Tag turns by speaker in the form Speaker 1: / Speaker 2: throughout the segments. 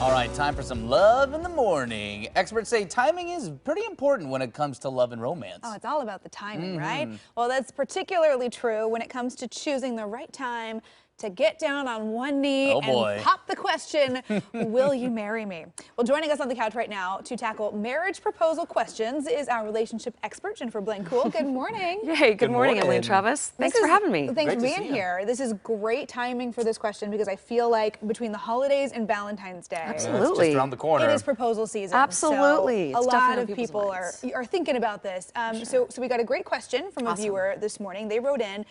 Speaker 1: All right, time for some love in the morning. Experts say timing is pretty important when it comes to love and romance.
Speaker 2: Oh, it's all about the timing, right? Well, that's particularly true when it comes to choosing the right time to get down on one knee and pop the question, will you marry me? Well, joining us on the couch right now to tackle marriage proposal questions is our relationship expert, Jennifer Blancool. Good morning.
Speaker 3: Yay, good morning, Elaine Travis. Thanks for having me.
Speaker 2: Thanks for being here. This is great timing for this question because I feel like between the holidays and Valentine's Day.
Speaker 3: Absolutely.
Speaker 1: It's just around the corner.
Speaker 2: It is proposal season.
Speaker 3: Absolutely.
Speaker 2: So a lot of people are thinking about this. So we got a great question from a viewer this morning. They wrote in,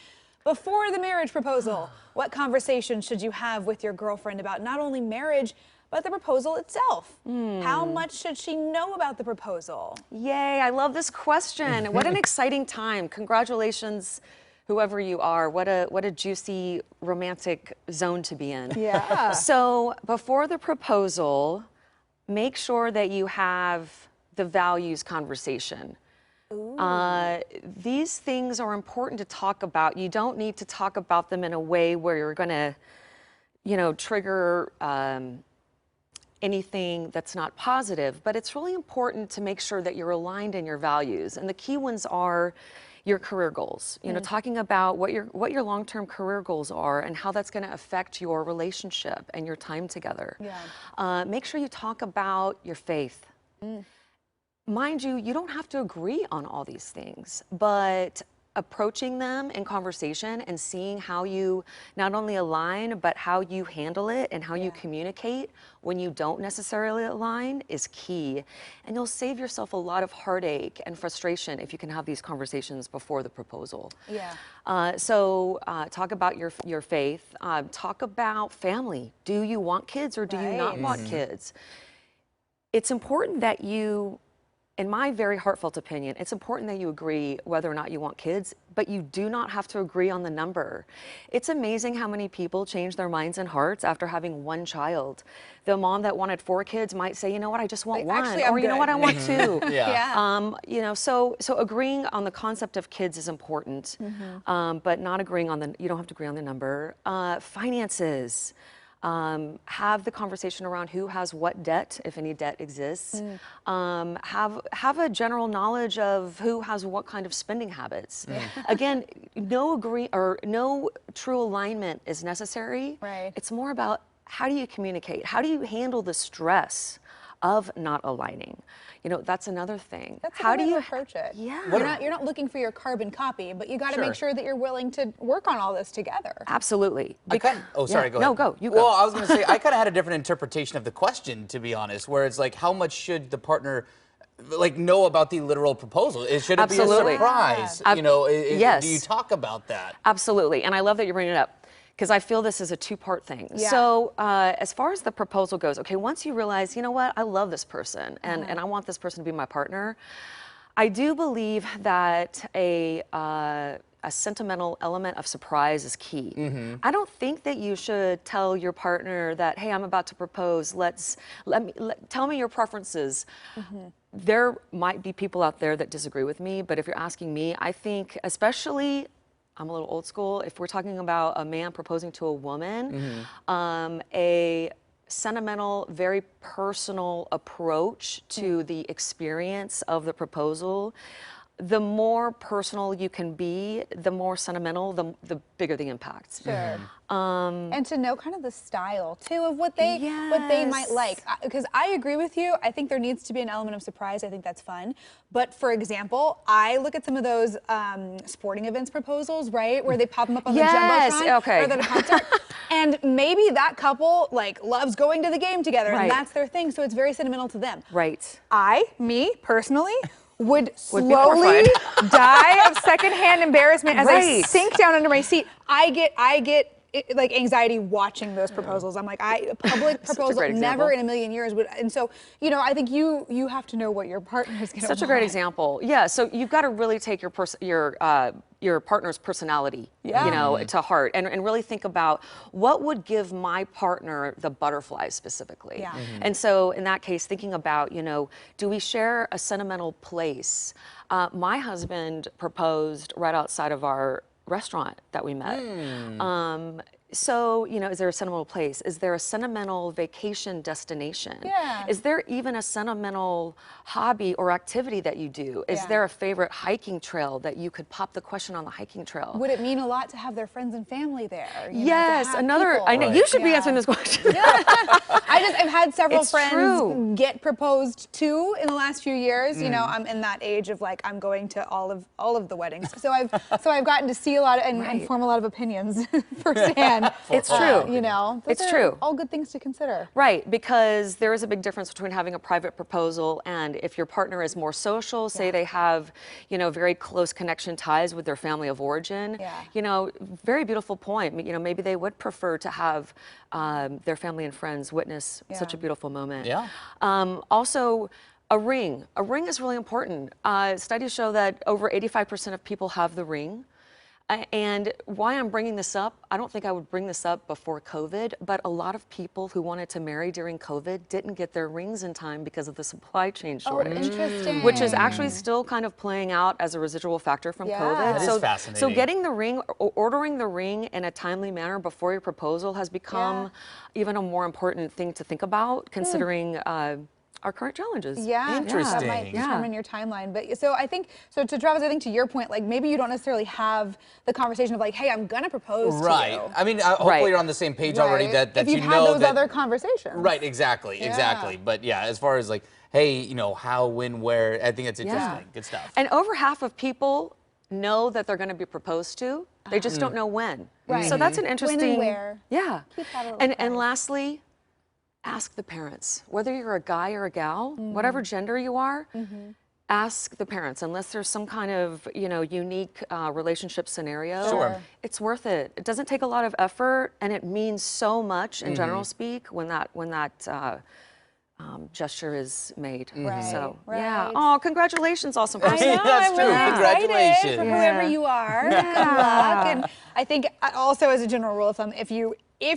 Speaker 2: before the marriage proposal, what conversation should you have with your girlfriend about not only marriage, but the proposal itself? How much should she know about the proposal?
Speaker 3: Yay, I love this question. What an exciting time. Congratulations, whoever you are. What a juicy, romantic zone to be in.
Speaker 2: Yeah.
Speaker 3: So before the proposal, make sure that you have the values conversation. These things are important to talk about. You don't need to talk about them in a way where you're going to, trigger anything that's not positive. But it's really important to make sure that you're aligned in your values. And the key ones are your career goals. Talking about what your long-term career goals are and how that's going to affect your relationship and your time together.
Speaker 2: Yeah.
Speaker 3: Make sure you talk about your faith. Mind you, you don't have to agree on all these things, but approaching them in conversation and seeing how you not only align, but how you handle it and how you communicate when you don't necessarily align is key. And you'll save yourself a lot of heartache and frustration if you can have these conversations before the proposal.
Speaker 2: Yeah.
Speaker 3: So talk about your faith. Talk about family. Do you want kids or do you not want kids? It's important that you, in my very heartfelt opinion, it's important that you agree whether or not you want kids, but you do not have to agree on the number. It's amazing how many people change their minds and hearts after having one child. The mom that wanted 4 kids might say, you know what, I just want one.
Speaker 2: Actually,
Speaker 3: or you know what, I want 2. So agreeing on the concept of kids is important, but not agreeing on you don't have to agree on the number. Finances. Have the conversation around who has what debt, if any debt exists. Have a general knowledge of who has what kind of spending habits. Again, no true alignment is necessary. It's more about how do you communicate? How do you handle the stress of not aligning? That's another thing.
Speaker 2: That's how do you approach it?
Speaker 3: Yeah.
Speaker 2: You're not looking for your carbon copy, but you got to make sure that you're willing to work on all this together.
Speaker 3: Absolutely.
Speaker 1: Sorry, go ahead.
Speaker 3: No, go. You go.
Speaker 1: Well, I was going to say, I kind of had a different interpretation of the question, to be honest, where it's like, how much should the partner know about the literal proposal? Should it be a surprise?
Speaker 3: Yes.
Speaker 1: Do you talk about that?
Speaker 3: Absolutely. And I love that you're bringing it up, because I feel this is a two-part thing. So as far as the proposal goes, okay, once you realize, you know what, I love this person and I want this person to be my partner, I do believe that a sentimental element of surprise is key. I don't think that you should tell your partner that, hey, I'm about to propose, tell me your preferences. There might be people out there that disagree with me, but if you're asking me, I think especially, I'm a little old school, if we're talking about a man proposing to a woman, a sentimental, very personal approach to the experience of the proposal, the more personal you can be, the more sentimental, the bigger the impact.
Speaker 2: Sure. And to know kind of the style too of what they might like. Because I agree with you. I think there needs to be an element of surprise. I think that's fun. But for example, I look at some of those sporting events proposals, right, where they pop them up on the Jumbotron or the concert. And maybe that couple loves going to the game together, and that's their thing. So it's very sentimental to them. Me personally, would slowly die of secondhand embarrassment as I sink down under my seat. I get anxiety watching those proposals. I'm like, public proposal, never in a million years would. And so, I think you have to know what your partner is going to want.
Speaker 3: Such a great example. Yeah. So you've got to really take your partner's personality, to heart, and really think about what would give my partner the butterflies specifically. And so in that case, thinking about, do we share a sentimental place? My husband proposed right outside of our restaurant that we met. So, you know, is there a sentimental place? Is there a sentimental vacation destination?
Speaker 2: Yeah.
Speaker 3: Is there even a sentimental hobby or activity that you do? Is there a favorite hiking trail that you could pop the question on the hiking trail?
Speaker 2: Would it mean a lot to have their friends and family there?
Speaker 3: Yes, I know you should be answering this question.
Speaker 2: I've had several friends get proposed to in the last few years. You know, I'm in that age of like, I'm going to all of the weddings. So I've gotten to see a lot of, and form a lot of opinions firsthand.
Speaker 3: It's true.
Speaker 2: You know,
Speaker 3: it's true.
Speaker 2: All good things to consider.
Speaker 3: Right, because there is a big difference between having a private proposal and if your partner is more social, say they have, you know, very close connection ties with their family of origin. You know, very beautiful point. You know, maybe they would prefer to have their family and friends witness such a beautiful moment. Also, a ring. A ring is really important. Studies show that over 85% of people have the ring. And why I'm bringing this up, I don't think I would bring this up before COVID, but a lot of people who wanted to marry during COVID didn't get their rings in time because of the supply chain shortage.
Speaker 2: Oh, interesting.
Speaker 3: Which is actually still kind of playing out as a residual factor from COVID.
Speaker 1: That is fascinating.
Speaker 3: So getting the ring, ordering the ring in a timely manner before your proposal has become even a more important thing to think about, considering our current challenges.
Speaker 2: Yeah,
Speaker 1: interesting.
Speaker 2: That might determine your timeline. But so I think, so to Travis, I think to your point, like maybe you don't necessarily have the conversation of like, hey, I'm gonna propose to you.
Speaker 1: I mean, hopefully you're on the same page already. That
Speaker 2: if
Speaker 1: you
Speaker 2: you've
Speaker 1: know
Speaker 2: had those other conversations.
Speaker 1: Right. Exactly. But yeah, as far as like, hey, you know, how, when, where, I think it's interesting. Good stuff.
Speaker 3: And over half of people know that they're going to be proposed to. They just don't know when.
Speaker 2: Right.
Speaker 3: So that's an interesting.
Speaker 2: When and where.
Speaker 3: Yeah.
Speaker 2: Keep that a little
Speaker 3: and lastly, ask the parents. Whether you're a guy or a gal, whatever gender you are, ask the parents. Unless there's some kind of, you know, unique relationship scenario, it's worth it. It doesn't take a lot of effort, and it means so much in general speak when that gesture is made. So yeah. Oh, congratulations, awesome person.
Speaker 2: I know,
Speaker 1: That's
Speaker 2: I'm
Speaker 1: true.
Speaker 2: really
Speaker 1: Congratulations.
Speaker 2: excited for whoever you are. Good luck. And I think also as a general rule of thumb, if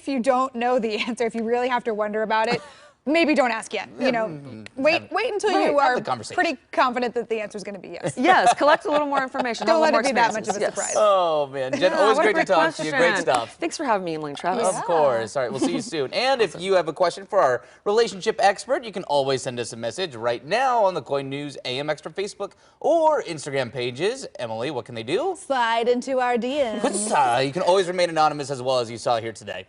Speaker 2: you don't know the answer, if you really have to wonder about it, maybe don't ask yet. You know, wait until you are pretty confident that the answer is going to be yes.
Speaker 3: Yes, collect a little more information.
Speaker 2: Don't let it be that much of a surprise.
Speaker 1: Oh man, Jen, always great to talk to you. Great stuff.
Speaker 3: Thanks for having me, Emily and Travis.
Speaker 1: Of course. All right, we'll see you soon. And if you have a question for our relationship expert, you can always send us a message right now on the KOIN News AM Extra Facebook or Instagram pages. Emily, what can they do?
Speaker 2: Slide into our DMs.
Speaker 1: You can always remain anonymous as well, as you saw here today.